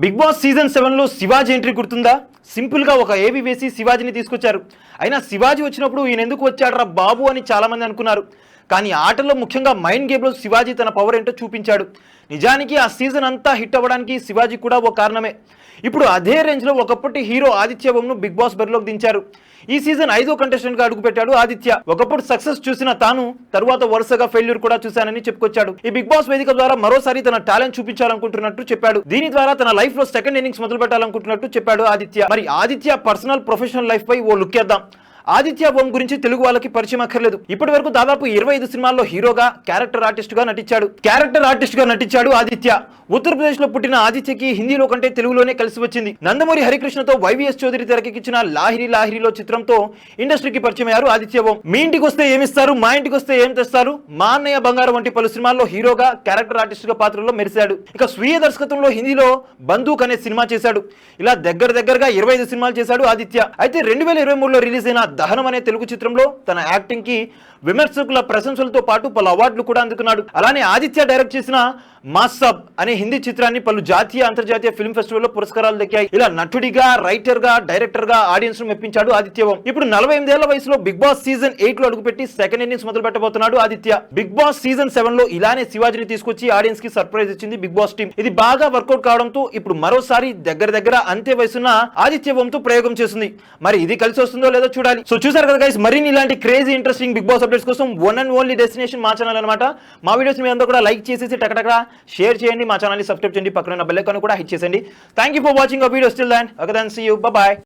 Big Boss season 7లో Shivaji entry గుర్తుందా? సింపుల్గా ఒక ఏవి వేసి శివాజీని తీసుకొచ్చారు. అయినా శివాజీ వచ్చినప్పుడు ఈయన ఎందుకు వచ్చాడరా బాబు అని చాలామంది అనుకున్నారు. కానీ ఆటలో ముఖ్యంగా మైండ్ గేమ్లో శివాజీ తన పవర్ ఏంటో చూపించాడు. నిజానికి ఆ సీజన్ అంతా హిట్ అవ్వడానికి శివాజీ కూడా ఓ కారణమే. ఇప్పుడు అదే రేంజ్లో ఒకప్పటి హీరో ఆదిత్య ఓంను బిగ్ బాస్ బరిలోకి దించారు. ఈ సీజన్ 5వ కంటెస్టెంట్గా అడుగుపెట్టాడు ఆదిత్య. ఒకప్పుడు సక్సెస్ చూసిన తాను తరువాత వరుసగా ఫెయిల్యూర్ కూడా చూశానని చెప్పుకొచ్చాడు. ఈ బిగ్ బాస్ వేదిక ద్వారా మరోసారి తన టాలెంట్ చూపించాలనుకుంటున్నట్టు చెప్పాడు. దీని ద్వారా తన లైఫ్ లో సెకండ్ ఇన్నింగ్స్ మొదలు పెట్టాలనుకుంటున్నట్టు చెప్పాడు ఆదిత్య. మరి ఆదిత్య పర్సనల్ ప్రొఫెషనల్ లైఫ్ పై ఓ లుక్ చేద్దాం. ఆదిత్య ఓం గురించి తెలుగు వాళ్ళకి పరిచయం అక్కర్లేదు. ఇప్పటి వరకు దాదాపు 25 సినిమాల్లో హీరోగా, క్యారెక్టర్ ఆర్టిస్ట్ గా నటించాడు ఆదిత్య. ఉత్తరప్రదేశ్ లో పుట్టిన ఆదిత్యకి హిందీలో కంటే తెలుగులోనే కలిసి వచ్చింది. నందమూరి హరికృష్ణతో వైవిఎస్ చౌదరి తెరకెక్కించిన లాహిరిలో చిత్రంతో ఇండస్ట్రీకి పరిచయం అయ్యారు ఆదిత్య ఓం. మీ ఇంటికి వస్తే ఏమిస్తారు, మా ఇంటికి వస్తే ఏం తెస్తారు, మా అన్నయ్య బంగారం వంటి పలు సినిమాల్లో హీరోగా, క్యారెక్టర్ ఆర్టిస్ట్ గా పాత్రలో మెరిశాడు. ఇక స్వీయ దర్శకత్వంలో హిందీలో బందూక్ అనే సినిమా చేశాడు. ఇలా దగ్గరగా 25 సినిమాలు చేశాడు ఆదిత్య. అయితే 2023లో రిలీజ్ అయిన దహనం అనే తెలుగు చిత్రంలో తన యాక్టింగ్ కి విమర్శకుల ప్రశంసలతో పాటు పలు అవార్డులు కూడా అందుకున్నాడు. అలానే ఆదిత్య డైరెక్ట్ చేసిన మాసబ్ అనే హిందీ చిత్రాన్ని పలు జాతీయ, అంతర్జాతీయ ఫిల్మ్ ఫెస్టివల్లో పురస్కారాలు దక్కాయి. ఇలా నటుడిగా, రైటర్ గా, డైరెక్టర్ గా ఆడియన్స్ ను మెప్పించాడు ఆదిత్య ఓం. ఇప్పుడు 48 ఏళ్ల వయసులో బిగ్ బాస్ సీజన్ 8 లో అడుగుపెట్టి సెకండ్ ఇన్నింగ్స్ మొదలు పెట్టబోతున్నాడు ఆదిత్య. బిగ్ బాస్ సీజన్ 7 లో ఇలానే శివాజీని తీసుకొచ్చి ఆడియన్స్ కి సర్ప్రైజ్ ఇచ్చింది బిగ్ బాస్ టీం. ఇది బాగా వర్కౌట్ కావడంతో ఇప్పుడు మరోసారి దగ్గర అంతే వయసున్న ఆదిత్య ఓం తో ప్రయోగం చేస్తుంది. మరి ఇది కలిసి వస్తుందో లేదో చూడాలి. సో చూసారు కదా గైస్, మరిన్ని ఇలాంటి crazy interesting Big Boss updates కోసం వన్ అండ్ ఓన్లీ డెస్టినేషన్ మా ఛానల్ అనమాట. మా వీడియోస్ మీ అందరూ కూడా లైక్ చేసేసి టకటక షేర్ చేయండి, మా ఛానల్ ని సబ్స్క్రైబ్ చేయండి, పక్కన ఉన్న బెల్ ఐకాన్ కూడా హిట్ చేయండి. Thank you for watching our videos. Till then, okay then, see you, bye by.